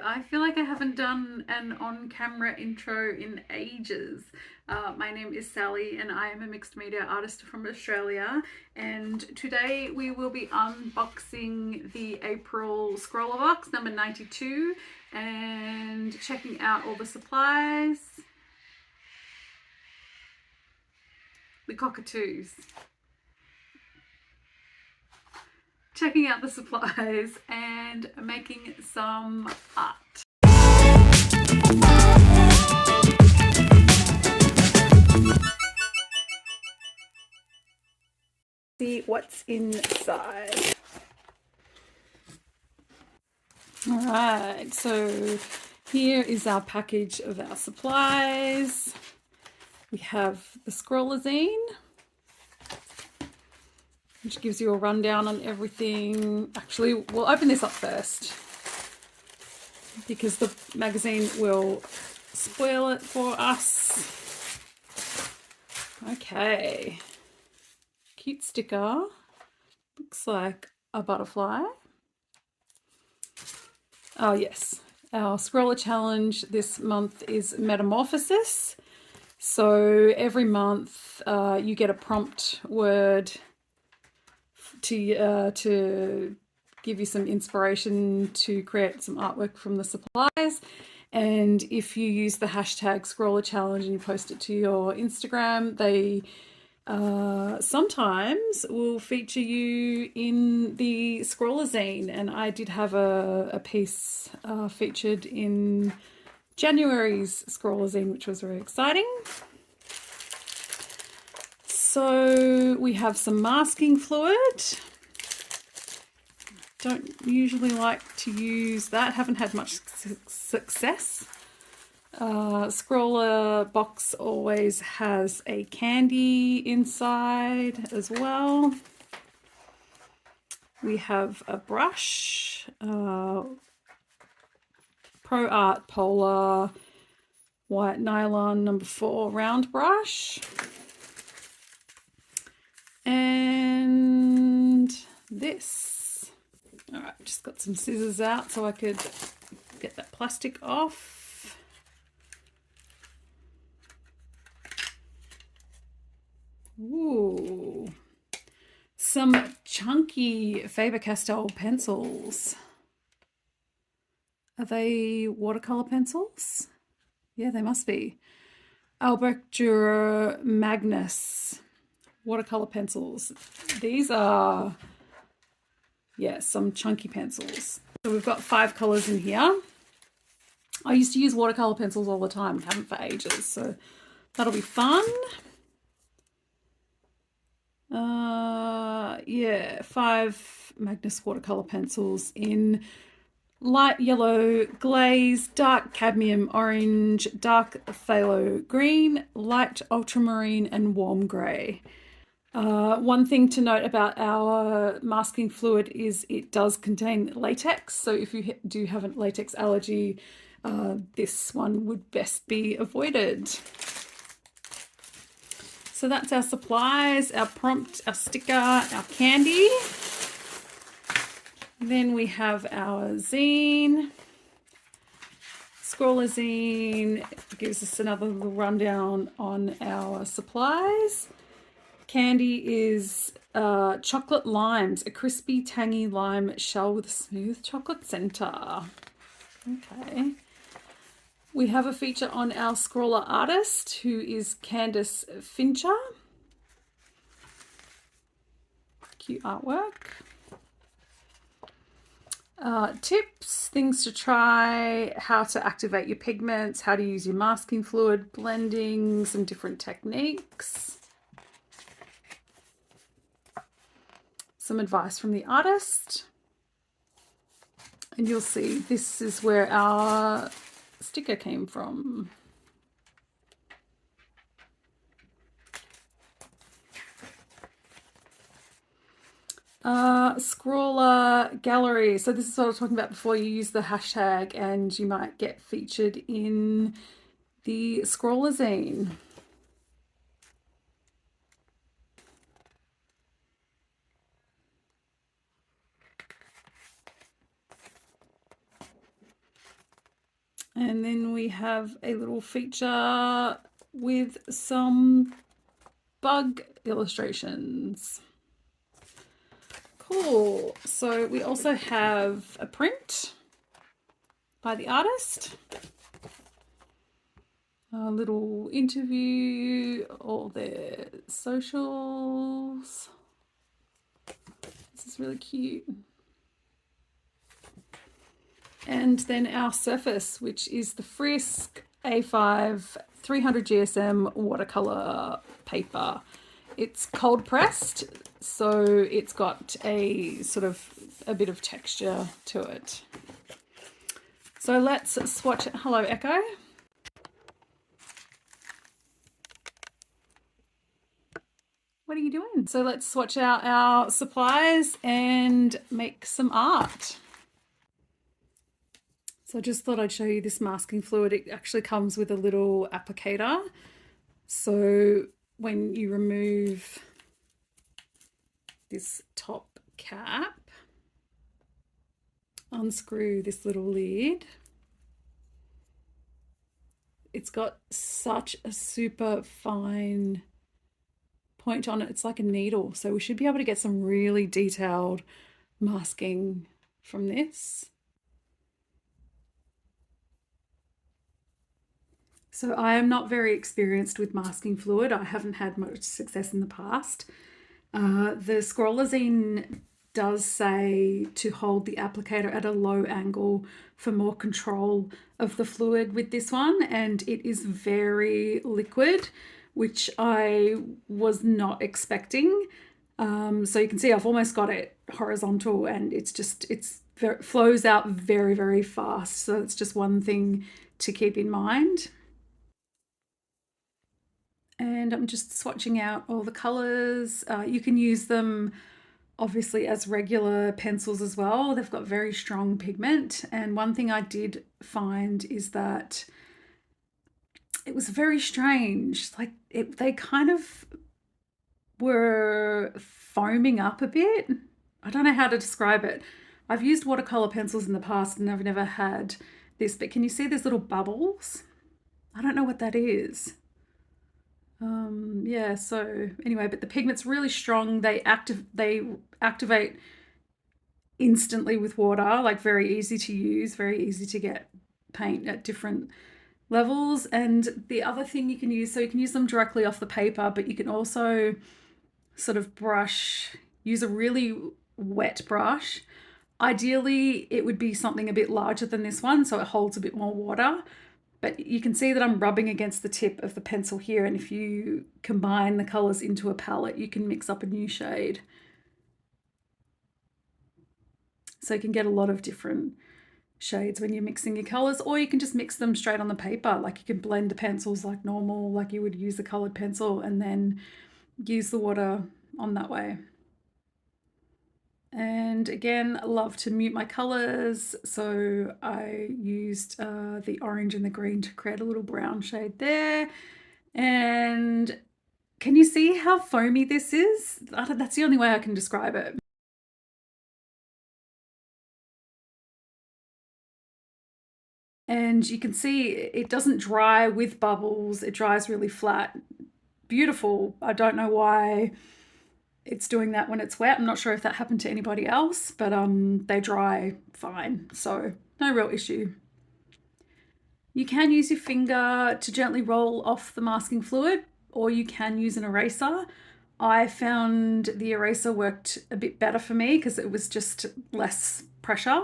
I feel like I haven't done an on-camera intro in ages. My name is Sally and I am a mixed media artist from Australia, and today we will be unboxing the April Scrawlr Box number 92 and checking out all the supplies. The cockatoos. Checking out the supplies and making some art. See what's inside. All right, so here is our package of our supplies. We have the Scrawlr zine, which gives you a rundown on everything. Actually, we'll open this up first because the magazine will spoil it for us. Okay, cute sticker. Looks like a butterfly. Oh yes, our Scrawlr challenge this month is Metamorphosis. So every month you get a prompt word to give you some inspiration to create some artwork from the supplies. And if you use the hashtag Scrawlr challenge and you post it to your Instagram, they sometimes will feature you in the Scrawlr zine. And I did have a piece featured in January's Scrawlr zine, which was very exciting. So we have some masking fluid. Don't usually like to use that, haven't had much success. Scrawlr Box always has a candy inside as well. We have a brush, Pro Art Polar white nylon number 4 round brush. And this. All right, just got some scissors out so I could get that plastic off. Ooh, some chunky Faber-Castell pencils. Are they watercolor pencils? Yeah, they must be. Albrecht Dürer Magnus watercolor pencils. These are, yeah, some chunky pencils. So we've got 5 colors in here. I used to use watercolor pencils all the time, haven't for ages, so that'll be fun. Yeah, 5 Magnus watercolor pencils in light yellow glaze, dark cadmium orange, dark phthalo green, light ultramarine, and warm grey. One thing to note about our masking fluid is it does contain latex, so if you do have a latex allergy, this one would best be avoided. So that's our supplies, our prompt, our sticker, our candy. Then we have our zine. Scrawlr zine gives us another little rundown on our supplies. Candy is chocolate limes, a crispy, tangy lime shell with a smooth chocolate center. Okay. We have a feature on our Scrawlr artist, who is Candice Fincher. Cute artwork. Tips, things to try, how to activate your pigments, how to use your masking fluid, blending, some different techniques. Some advice from the artist. And you'll see this is where our sticker came from. Scrawlr gallery. So this is what I was talking about before. You use the hashtag and you might get featured in the Scrawlr zine. And then we have a little feature with some bug illustrations. Cool. So we also have a print by the artist, a little interview, all their socials. This is really cute. And then our surface, which is the Frisk A5 300 GSM watercolor paper. It's cold pressed, so it's got a sort of a bit of texture to it. So let's swatch it. Hello, Echo. What are you doing? So let's swatch out our supplies and make some art. So I just thought I'd show you this masking fluid. It actually comes with a little applicator. So when you remove this top cap, unscrew this little lid, it's got such a super fine point on it. It's like a needle. So we should be able to get some really detailed masking from this. So I am not very experienced with masking fluid. I haven't had much success in the past. The Scrawlr does say to hold the applicator at a low angle for more control of the fluid with this one, and it is very liquid, which I was not expecting. So you can see I've almost got it horizontal, and it flows out very, very fast. So it's just one thing to keep in mind. And I'm just swatching out all the colors. You can use them obviously as regular pencils as well. They've got very strong pigment. And one thing I did find is that it was very strange. Like they kind of were foaming up a bit. I don't know how to describe it. I've used watercolor pencils in the past and I've never had this, but can you see these little bubbles? I don't know what that is. Yeah, so anyway, but the pigment's really strong. They activate instantly with water, like very easy to use, very easy to get paint at different levels. And the other thing you can use, so you can use them directly off the paper, but you can also sort of use a really wet brush. Ideally, it would be something a bit larger than this one, so it holds a bit more water. But you can see that I'm rubbing against the tip of the pencil here, and if you combine the colors into a palette, you can mix up a new shade. So you can get a lot of different shades when you're mixing your colors, or you can just mix them straight on the paper. Like you can blend the pencils like normal, like you would use a colored pencil, and then use the water on that way. And again, I love to mute my colors, so I used the orange and the green to create a little brown shade there. And can you see how foamy this is? That's the only way I can describe it. And you can see it doesn't dry with bubbles, it dries really flat. Beautiful. I don't know why it's doing that when it's wet. I'm not sure if that happened to anybody else, but they dry fine, so no real issue. You can use your finger to gently roll off the masking fluid, or you can use an eraser. I found the eraser worked a bit better for me because it was just less pressure.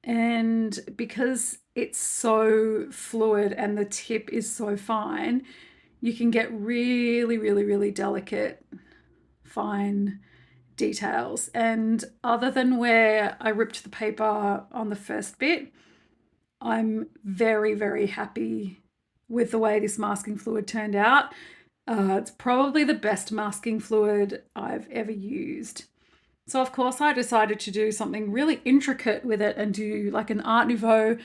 And because it's so fluid and the tip is so fine, you can get really, really, really delicate, fine details. And other than where I ripped the paper on the first bit, I'm very, very happy with the way this masking fluid turned out. It's probably the best masking fluid I've ever used. So of course I decided to do something really intricate with it and do like an Art Nouveau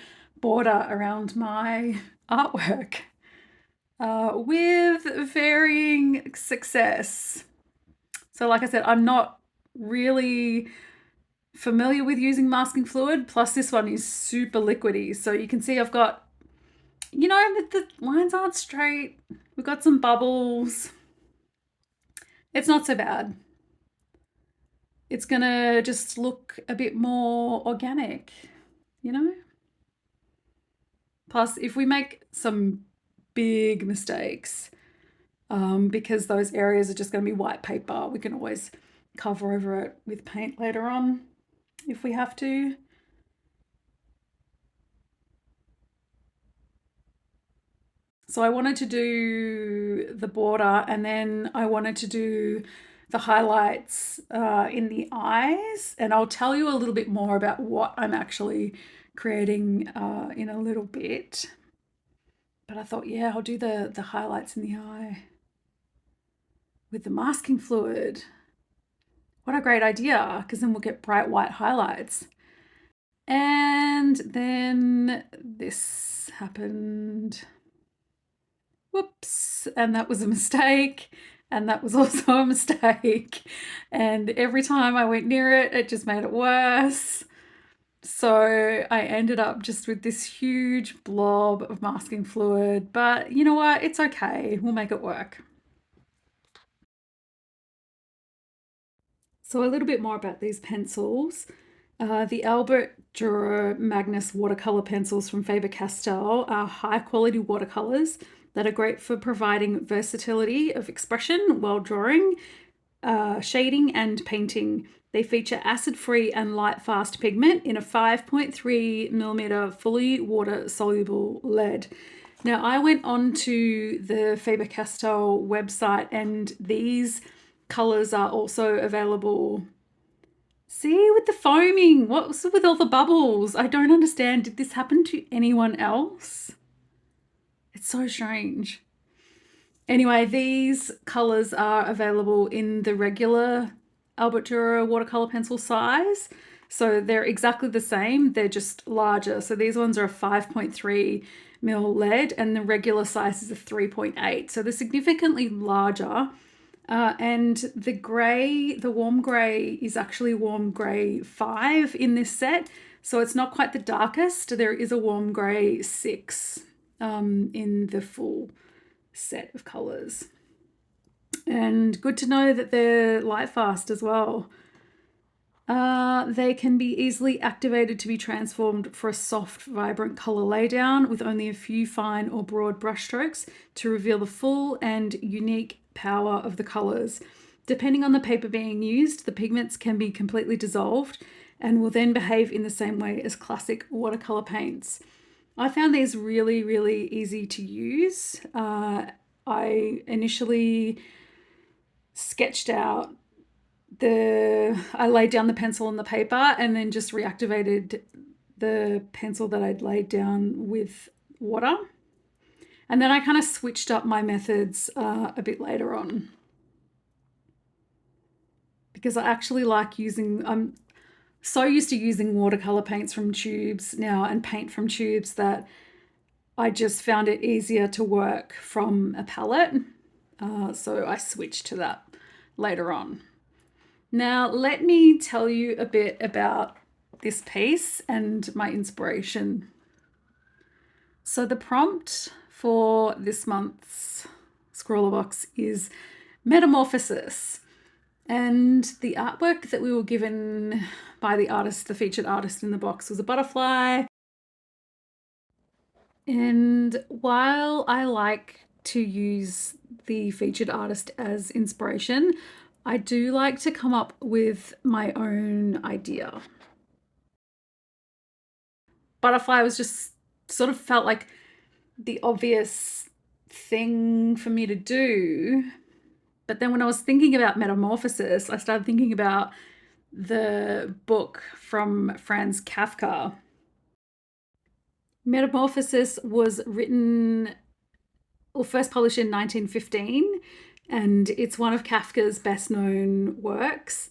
border around my artwork with varying success. So like I said, I'm not really familiar with using masking fluid. Plus this one is super liquidy. So you can see I've got, the lines aren't straight. We've got some bubbles. It's not so bad. It's gonna just look a bit more organic, Plus, if we make some big mistakes, because those areas are just going to be white paper, we can always cover over it with paint later on if we have to. So I wanted to do the border, and then I wanted to do the highlights in the eyes, and I'll tell you a little bit more about what I'm actually creating in a little bit. But I thought, yeah, I'll do the highlights in the eye with the masking fluid. What a great idea, because then we'll get bright white highlights. And then this happened. Whoops, and that was a mistake, and that was also a mistake. And every time I went near it, it just made it worse. So I ended up just with this huge blob of masking fluid, but you know what? It's okay. We'll make it work. So a little bit more about these pencils. The Albert Dürer Magnus watercolor pencils from Faber-Castell are high quality watercolors that are great for providing versatility of expression while drawing, shading and painting. They feature acid-free and light-fast pigment in a 5.3mm fully water-soluble lead. Now, I went onto the Faber-Castell website, and these colours are also available. See, with the foaming, what's with all the bubbles? I don't understand. Did this happen to anyone else? It's so strange. Anyway, these colours are available in the regular Albert Dürer watercolour pencil size. So they're exactly the same, they're just larger. So these ones are a 5.3mm lead, and the regular size is a 3.8. So they're significantly larger. And the grey, the warm grey, is actually warm grey 5 in this set. So it's not quite the darkest. There is a warm grey 6 in the full set of colours. And good to know that they're light fast as well. They can be easily activated to be transformed for a soft, vibrant colour laydown with only a few fine or broad brushstrokes to reveal the full and unique power of the colours. Depending on the paper being used, the pigments can be completely dissolved and will then behave in the same way as classic watercolour paints. I found these really, really easy to use. I initially sketched out I laid down the pencil on the paper and then just reactivated the pencil that I'd laid down with water. And then I kind of switched up my methods a bit later on, because I actually like I'm so used to using watercolor paints from tubes now and paint from tubes that I just found it easier to work from a palette. So I switched to that later on. Now, let me tell you a bit about this piece and my inspiration. So the prompt for this month's Scrawlr Box is Metamorphosis. And the artwork that we were given by the artist, the featured artist in the box, was a butterfly. And while I like to use the featured artist as inspiration, I do like to come up with my own idea. Butterfly was just sort of felt like the obvious thing for me to do. But then when I was thinking about Metamorphosis, I started thinking about the book from Franz Kafka. Metamorphosis was first published in 1915, and it's one of Kafka's best known works.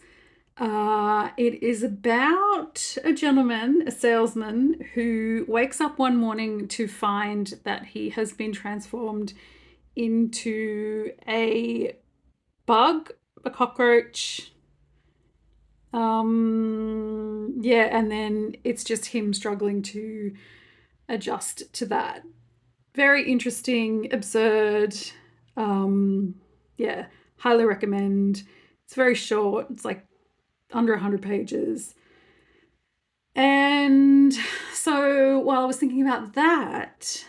It is about a gentleman, a salesman, who wakes up one morning to find that he has been transformed into a bug, a cockroach, Yeah, and then it's just him struggling to adjust to that. Very interesting, absurd. Um, yeah, highly recommend. It's very short. It's like under 100 pages. And so while I was thinking about that,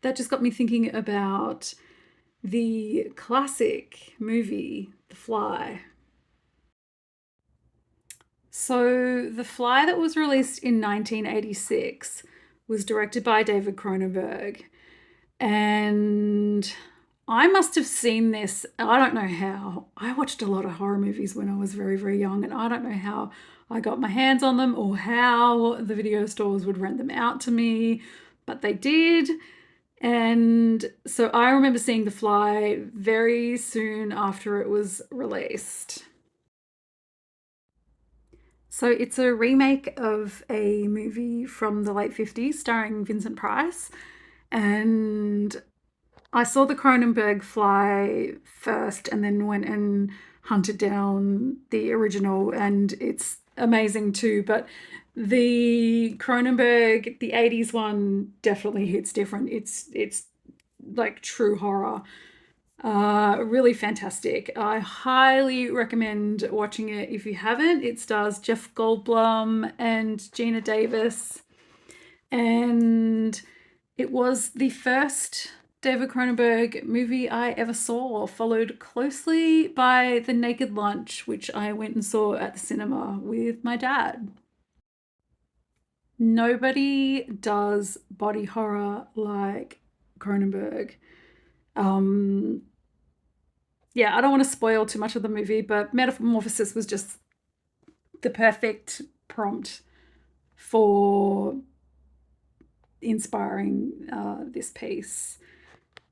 that just got me thinking about the classic movie, The Fly. So, The Fly, that was released in 1986, was directed by David Cronenberg. And I must have seen this, I don't know how. I watched a lot of horror movies when I was very, very young, and I don't know how I got my hands on them or how the video stores would rent them out to me, but they did. And so I remember seeing The Fly very soon after it was released. So it's a remake of a movie from the late 50s starring Vincent Price. And I saw the Cronenberg Fly first and then went and hunted down the original, and it's amazing too. But the Cronenberg, the 80s one, definitely hits different. It's like true horror. Really fantastic. I highly recommend watching it if you haven't. It stars Jeff Goldblum and Gina Davis, and it was the first David Cronenberg movie I ever saw, followed closely by The Naked Lunch, which I went and saw at the cinema with my dad. Nobody does body horror like Cronenberg. Um, yeah, I don't want to spoil too much of the movie, but Metamorphosis was just the perfect prompt for inspiring this piece.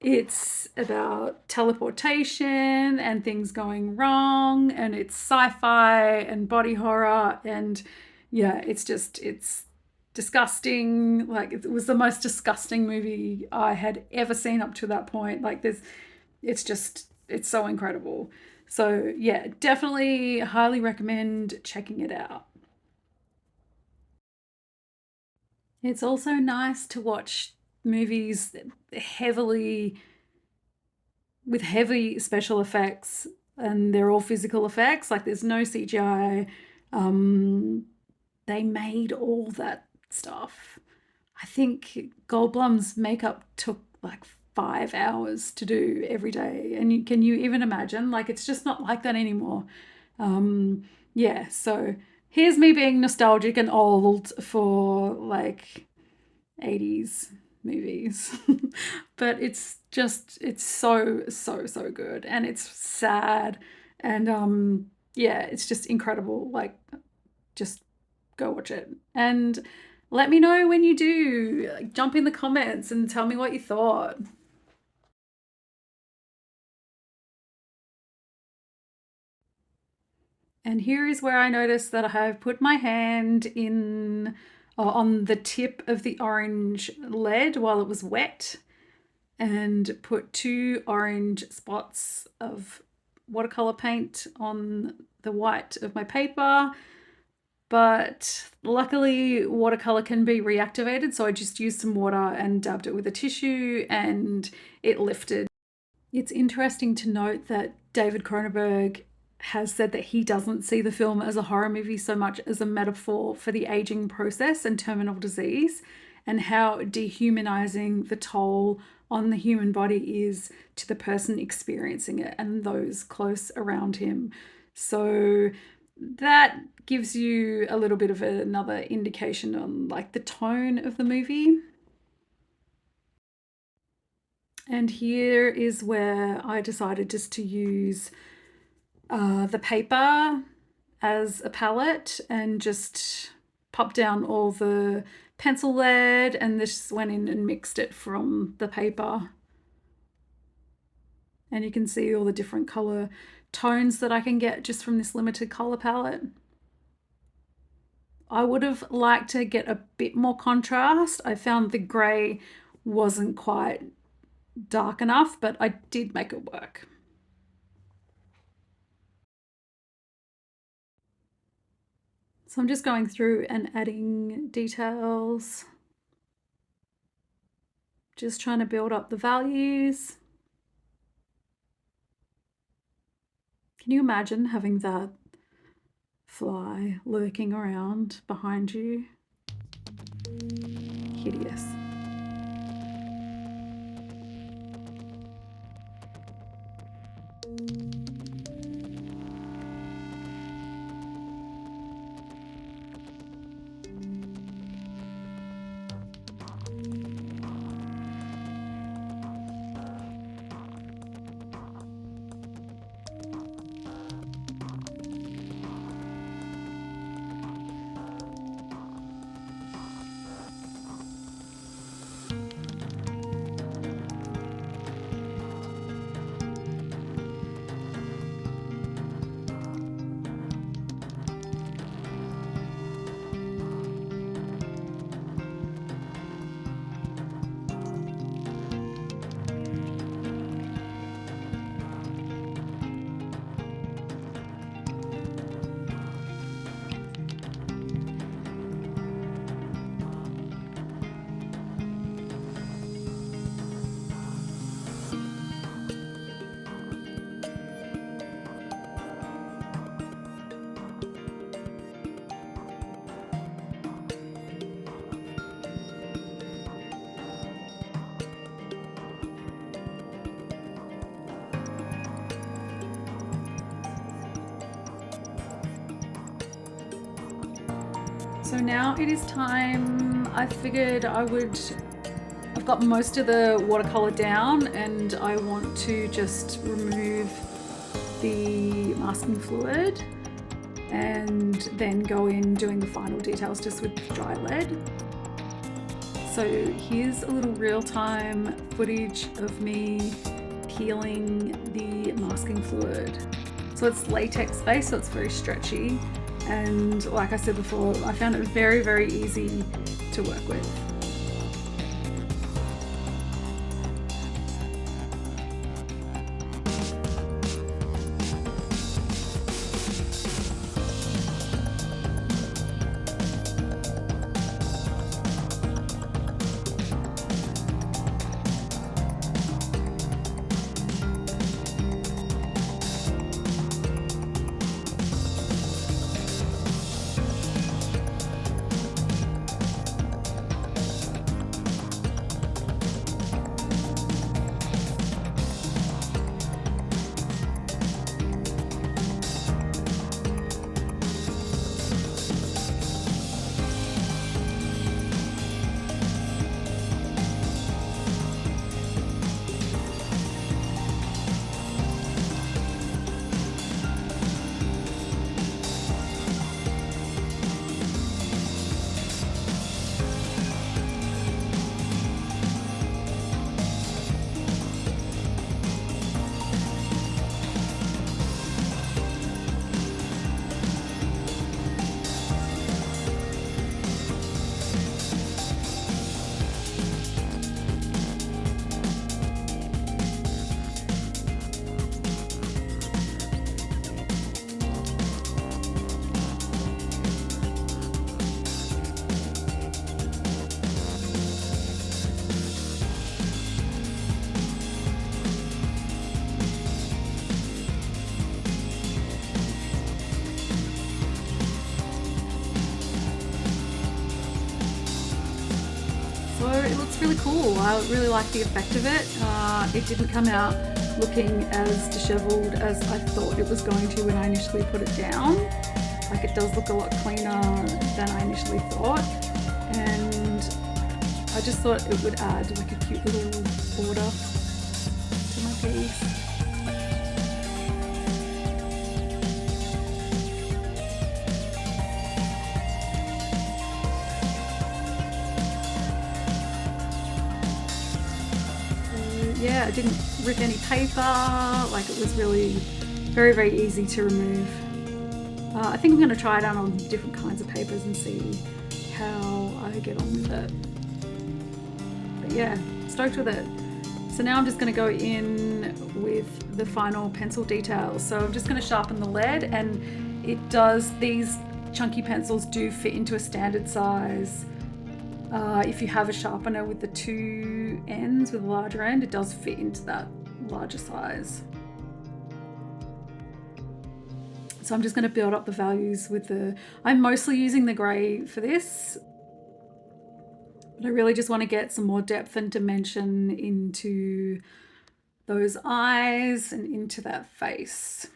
It's about teleportation and things going wrong, and it's sci-fi and body horror, and yeah, it's disgusting. Like it was the most disgusting movie I had ever seen up to that point. Like it's so incredible. So yeah, definitely highly recommend checking it out. It's also nice to watch movies heavily with heavy special effects, and they're all physical effects. Like there's no CGI. Um, they made all that stuff. I think Goldblum's makeup took like 5 hours to do every day, and can you even imagine? Like it's just not like that anymore. Um, yeah, so here's me being nostalgic and old for like 80s movies. But it's so good, and it's sad, and yeah, it's just incredible. Like just go watch it and let me know when you do. Like, jump in the comments and tell me what you thought. And here is where I noticed that I have put my hand in on the tip of the orange lead while it was wet, and put two orange spots of watercolor paint on the white of my paper. But luckily, watercolor can be reactivated, so I just used some water and dabbed it with a tissue, and it lifted. It's interesting to note that David Cronenberg has said that he doesn't see the film as a horror movie so much as a metaphor for the aging process and terminal disease, and how dehumanizing the toll on the human body is to the person experiencing it and those close around him. So that gives you a little bit of another indication on like the tone of the movie. And here is where I decided just to use the paper as a palette and just pop down all the pencil lead, and this went in and mixed it from the paper. And you can see all the different color tones that I can get just from this limited color palette. I would have liked to get a bit more contrast. I found the grey wasn't quite dark enough, but I did make it work. So I'm just going through and adding details, just trying to build up the values. Can you imagine having that fly lurking around behind you? Hideous. So now it is time. I figured I've got most of the watercolor down and I want to just remove the masking fluid and then go in doing the final details just with dry lead. So here's a little real-time footage of me peeling the masking fluid. So it's latex based, so it's very stretchy. And like I said before, I found it very, very easy to work with. So it looks really cool. I really like the effect of it. It didn't come out looking as disheveled as I thought it was going to when I initially put it down. Like, it does look a lot cleaner than I initially thought. And I just thought it would add like a cute little border to my piece. Yeah, I didn't rip any paper, like it was really very, very easy to remove. I think I'm going to try it out on different kinds of papers and see how I get on with it. But yeah, stoked with it. So now I'm just going to go in with the final pencil details. So I'm just going to sharpen the lead, and it does, these chunky pencils do fit into a standard size. If you have a sharpener with the two ends, with a larger end, it does fit into that larger size. So I'm just going to build up the values with I'm mostly using the grey for this, but I really just want to get some more depth and dimension into those eyes and into that face.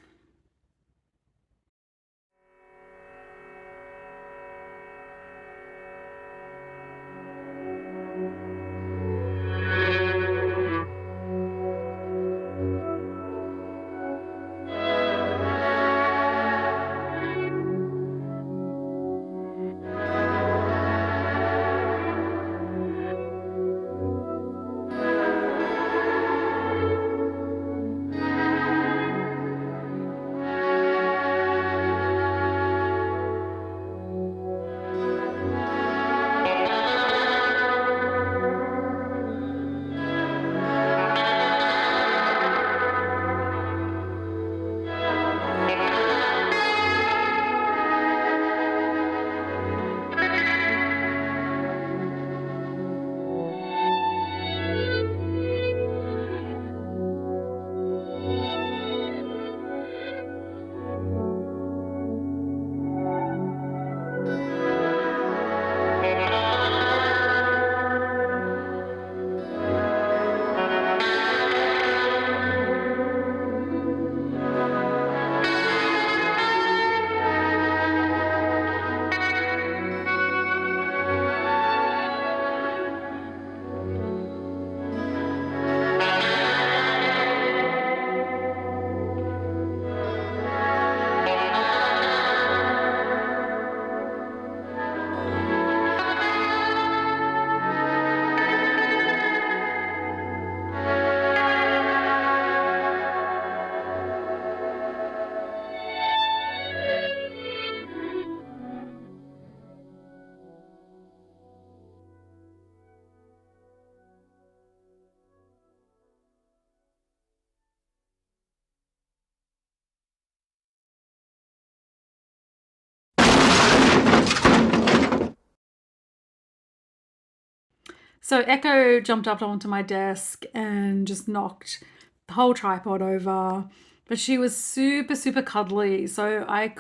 So Echo jumped up onto my desk and just knocked the whole tripod over, but she was super, super cuddly. So I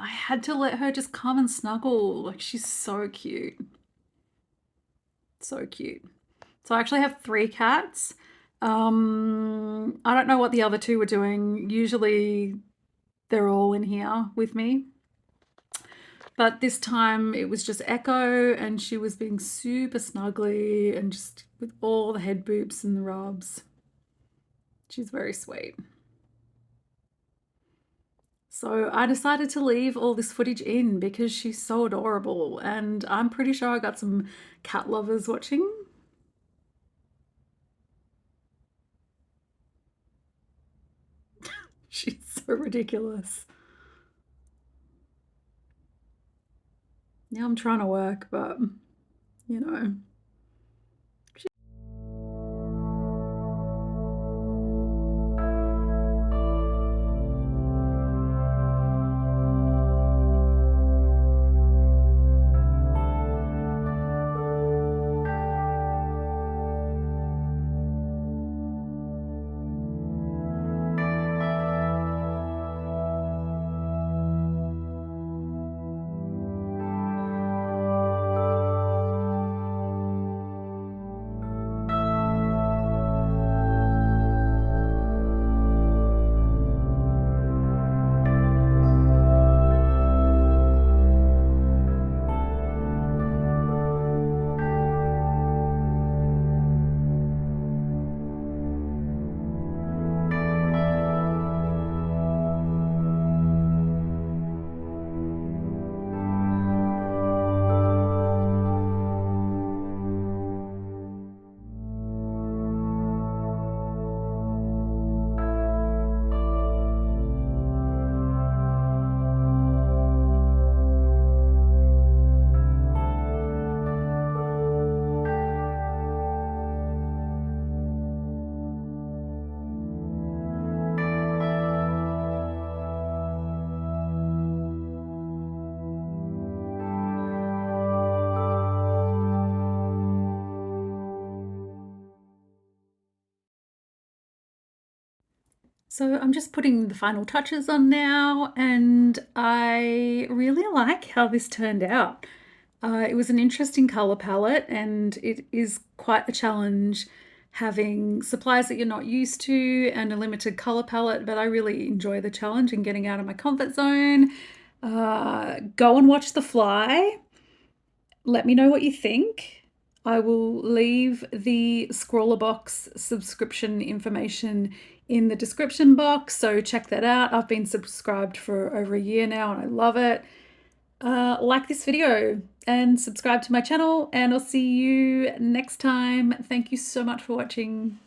had to let her just come and snuggle. Like, she's so cute. So cute. So I actually have 3 cats. I don't know what the other 2 were doing. Usually they're all in here with me. But this time it was just Echo, and she was being super snuggly and just with all the head boops and the rubs. She's very sweet. So I decided to leave all this footage in because she's so adorable, and I'm pretty sure I got some cat lovers watching. She's so ridiculous. Now I'm trying to work, but you know. So I'm just putting the final touches on now, and I really like how this turned out. It was an interesting color palette, and it is quite a challenge having supplies that you're not used to and a limited color palette, but I really enjoy the challenge and getting out of my comfort zone. Go and watch The Fly. Let me know what you think. I will leave the Scrawlr Box subscription information in the description box, so check that out. I've been subscribed for over a year now and I love it. Like this video and subscribe to my channel, and I'll see you next time. Thank you so much for watching.